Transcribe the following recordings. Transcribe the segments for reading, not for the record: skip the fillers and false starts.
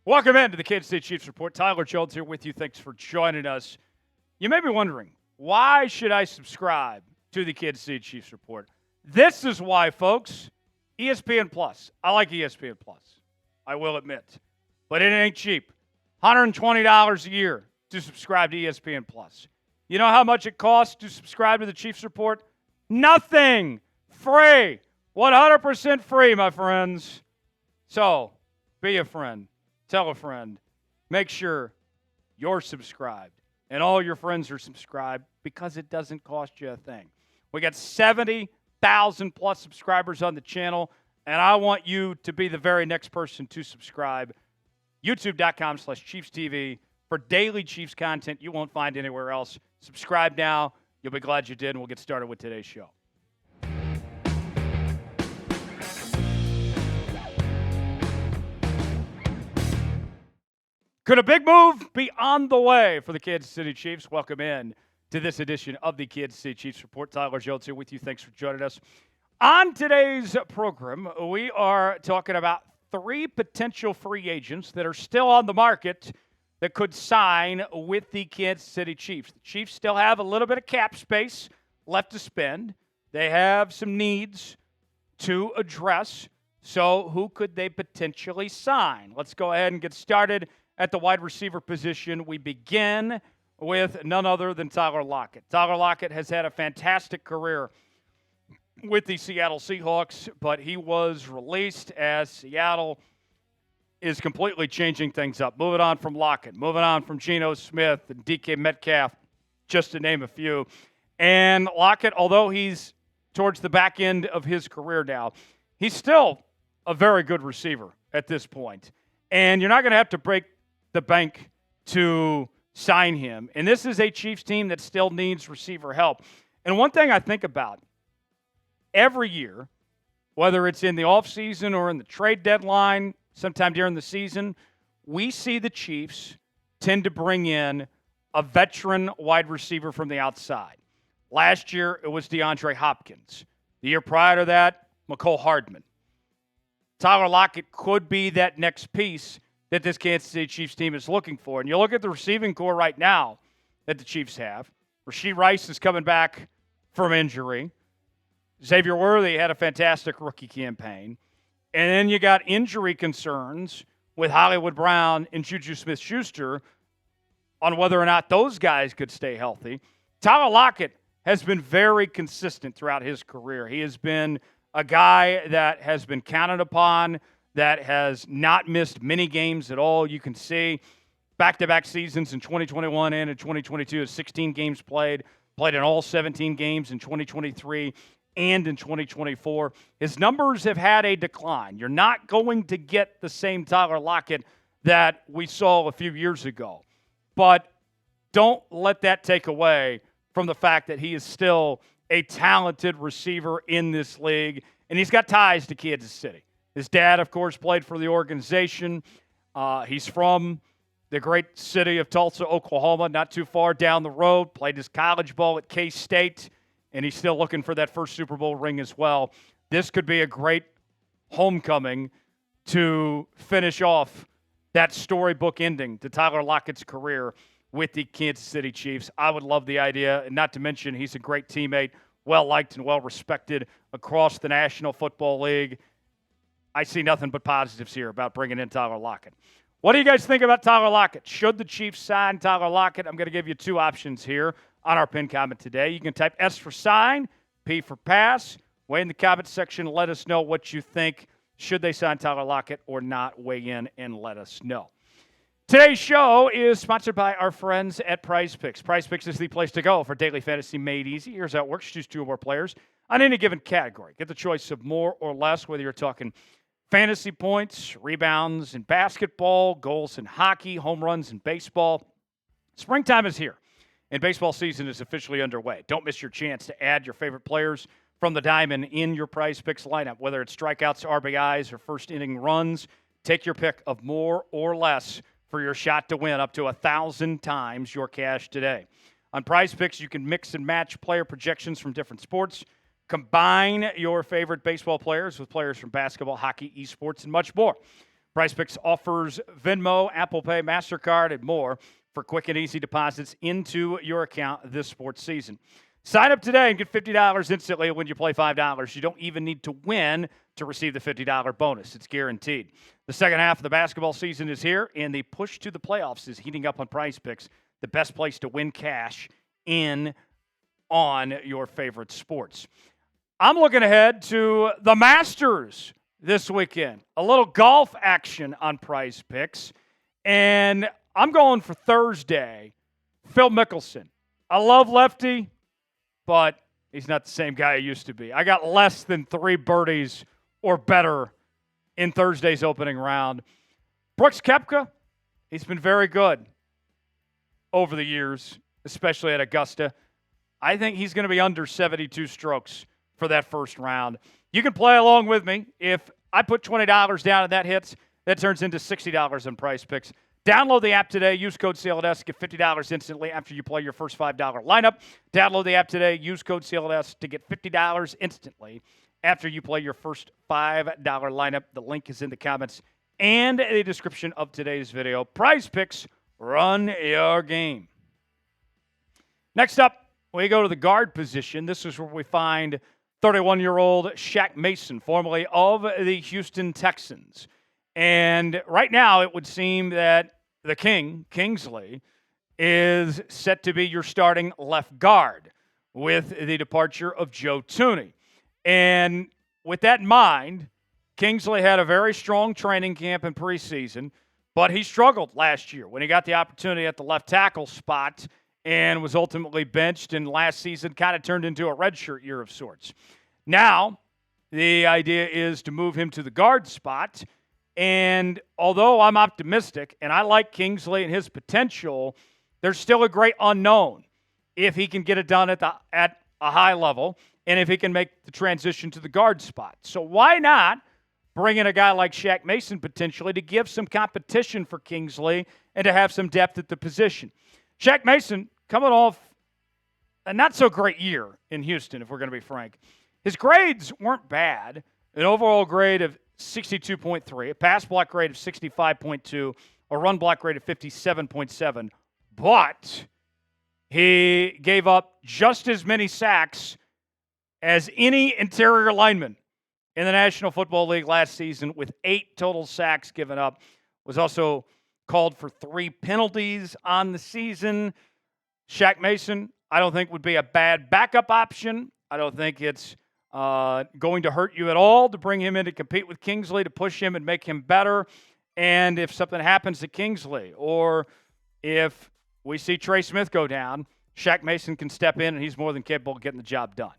Welcome into the Kansas City Chiefs Report. Tyler Jones here with you. Thanks for joining us. You may be wondering, why should I subscribe to the Kansas City Chiefs Report? This is why, folks. ESPN Plus. I like ESPN Plus. I will admit. But it ain't cheap. $120 a year to subscribe to ESPN Plus. You know how much it costs to subscribe to the Chiefs Report? Nothing. Free. 100% free, my friends. So, be a friend. Tell a friend. Make sure you're subscribed and all your friends are subscribed because it doesn't cost you a thing. We got 70,000 plus subscribers on the channel, and I want you to be the very next person to subscribe. YouTube.com/ChiefsTV for daily Chiefs content you won't find anywhere else. Subscribe now. You'll be glad you did, and we'll get started with today's show. Could a big move be on the way for the Kansas City Chiefs? Welcome in to this edition of the Kansas City Chiefs Report. Tyler Jones here with you. Thanks for joining us. On today's program, we are talking about three potential free agents that are still on the market that could sign with the Kansas City Chiefs. The Chiefs still have a little bit of cap space left to spend. They have some needs to address. So who could they potentially sign? Let's go ahead and get started. At the wide receiver position, we begin with none other than Tyler Lockett. Tyler Lockett has had a fantastic career with the Seattle Seahawks, but he was released as Seattle is completely changing things up. Moving on from Lockett, moving on from Geno Smith and DK Metcalf, just to name a few. And Lockett, although he's towards the back end of his career now, he's still a very good receiver at this point. And you're not going to have to break the bank to sign him. And this is a Chiefs team that still needs receiver help. And one thing I think about every year, whether it's in the offseason or in the trade deadline, sometime during the season, we see the Chiefs tend to bring in a veteran wide receiver from the outside. Last year, it was DeAndre Hopkins. The year prior to that, McCole Hardman. Tyler Lockett could be that next piece that this Kansas City Chiefs team is looking for. And you look at the receiving core right now that the Chiefs have. Rashee Rice is coming back from injury. Xavier Worthy had a fantastic rookie campaign. And then you got injury concerns with Hollywood Brown and Juju Smith-Schuster on whether or not those guys could stay healthy. Tyler Lockett has been very consistent throughout his career. He has been a guy that has been counted upon, that has not missed many games at all. You can see back-to-back seasons in 2021 and in 2022, 16 games played in all 17 games in 2023 and in 2024. His numbers have had a decline. You're not going to get the same Tyler Lockett that we saw a few years ago. But don't let that take away from the fact that he is still a talented receiver in this league, and he's got ties to Kansas City. His dad, of course, played for the organization. He's from the great city of Tulsa, Oklahoma, not too far down the road. Played his college ball at K-State, and he's still looking for that first Super Bowl ring as well. This could be a great homecoming to finish off that storybook ending to Tyler Lockett's career with the Kansas City Chiefs. I would love the idea, and not to mention he's a great teammate, well-liked and well-respected across the National Football League. I see nothing but positives here about bringing in Tyler Lockett. What do you guys think about Tyler Lockett? Should the Chiefs sign Tyler Lockett? I'm going to give you two options here on our pinned comment today. You can type S for sign, P for pass. Weigh in the comment section. Let us know what you think. Should they sign Tyler Lockett or not? Weigh in and let us know. Today's show is sponsored by our friends at PrizePicks. PrizePicks is the place to go for daily fantasy made easy. Here's how it works. Choose two or more players on any given category. Get the choice of more or less, whether you're talking fantasy points, rebounds in basketball, goals in hockey, home runs in baseball. Springtime is here, and baseball season is officially underway. Don't miss your chance to add your favorite players from the diamond in your PrizePicks lineup, whether it's strikeouts, RBIs, or first inning runs. Take your pick of more or less for your shot to win up to 1,000 times your cash today. On PrizePicks, you can mix and match player projections from different sports. Combine your favorite baseball players with players from basketball, hockey, esports, and much more. PrizePicks offers Venmo, Apple Pay, MasterCard, and more for quick and easy deposits into your account this sports season. Sign up today and get $50 instantly when you play $5. You don't even need to win to receive the $50 bonus. It's guaranteed. The second half of the basketball season is here, and the push to the playoffs is heating up on PrizePicks, the best place to win cash in on your favorite sports. I'm looking ahead to the Masters this weekend. A little golf action on PrizePicks, and I'm going for Thursday, Phil Mickelson. I love lefty, but he's not the same guy he used to be. I got less than 3 birdies or better in Thursday's opening round. Brooks Koepka, he's been very good over the years, especially at Augusta. I think he's going to be under 72 strokes for that first round. You can play along with me. If I put $20 down and that hits, that turns into $60 in PrizePicks. Download the app today. Use code CLNS. Get $50 instantly after you play your first $5 lineup. Download the app today. Use code CLNS to get $50 instantly after you play your first $5 lineup. The link is in the comments and the description of today's video. PrizePicks, run your game. Next up, we go to the guard position. This is where we find 31-year-old Shaq Mason, formerly of the Houston Texans. And right now, it would seem that the Kingsley, is set to be your starting left guard with the departure of Joe Thuney. And with that in mind, Kingsley had a very strong training camp in preseason, but he struggled last year when he got the opportunity at the left tackle spot and was ultimately benched, and last season kind of turned into a redshirt year of sorts. Now, the idea is to move him to the guard spot. And although I'm optimistic and I like Kingsley and his potential, there's still a great unknown if he can get it done at a high level and if he can make the transition to the guard spot. So why not bring in a guy like Shaq Mason potentially to give some competition for Kingsley and to have some depth at the position? Shaq Mason coming off a not-so-great year in Houston, if we're going to be frank. His grades weren't bad. An overall grade of 62.3, a pass block grade of 65.2, a run block grade of 57.7, but he gave up just as many sacks as any interior lineman in the National Football League last season, with 8 total sacks given up. Was also called for 3 penalties on the season. Shaq Mason, I don't think would be a bad backup option. I don't think it's going to hurt you at all to bring him in to compete with Kingsley, to push him and make him better. And if something happens to Kingsley, or if we see Trey Smith go down, Shaq Mason can step in, and he's more than capable of getting the job done.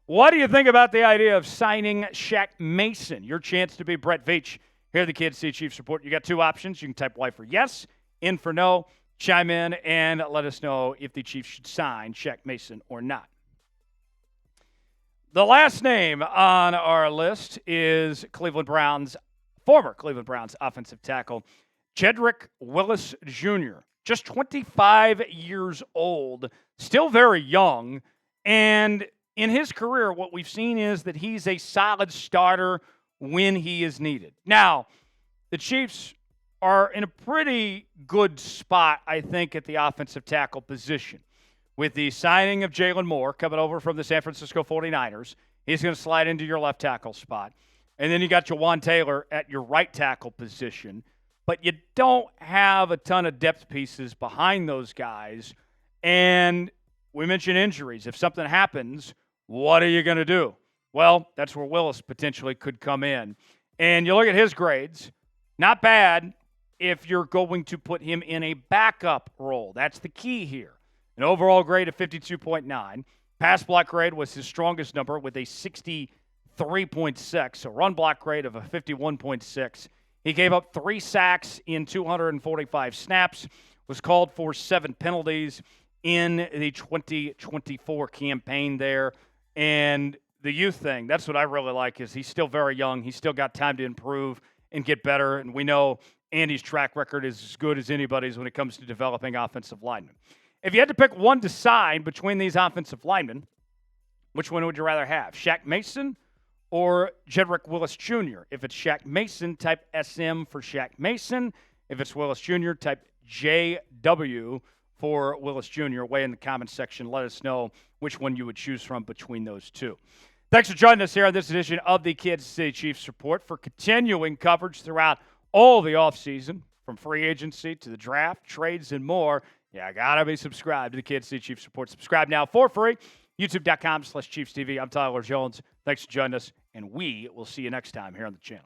What do you think about the idea of signing Shaq Mason? Your chance to be Brett Veach here at the Kansas City Chiefs Report. You got 2 options. You can type Y for yes, in for no. Chime in and let us know if the Chiefs should sign Shaq Mason or not. The last name on our list is former Cleveland Browns offensive tackle, Jedrick Willis Jr., just 25 years old, still very young. And in his career, what we've seen is that he's a solid starter when he is needed. Now, the Chiefs are in a pretty good spot, I think, at the offensive tackle position. With the signing of Jalen Moore coming over from the San Francisco 49ers, he's going to slide into your left tackle spot. And then you got Jawan Taylor at your right tackle position. But you don't have a ton of depth pieces behind those guys. And we mentioned injuries. If something happens, what are you going to do? Well, that's where Willis potentially could come in. And you look at his grades, not bad if you're going to put him in a backup role. That's the key here. An overall grade of 52.9. Pass block grade was his strongest number with a 63.6. A run block grade of a 51.6. He gave up 3 sacks in 245 snaps, was called for 7 penalties in the 2024 campaign there. And the youth thing, that's what I really like, is he's still very young. He's still got time to improve and get better. And we know Andy's track record is as good as anybody's when it comes to developing offensive linemen. If you had to pick one to sign between these offensive linemen, which one would you rather have? Shaq Mason or Jedrick Willis Jr. If it's Shaq Mason, type SM for Shaq Mason. If it's Willis Jr., type JW for Willis Jr. Way in the comments section. Let us know which one you would choose from between those two. Thanks for joining us here on this edition of the Kansas City Chiefs Report for continuing coverage throughout all the offseason, from free agency to the draft, trades, and more. Yeah, got to be subscribed to the Kansas City Chiefs Report. Subscribe now for free. YouTube.com/ChiefsTV. I'm Tyler Jones. Thanks for joining us, and we will see you next time here on the channel.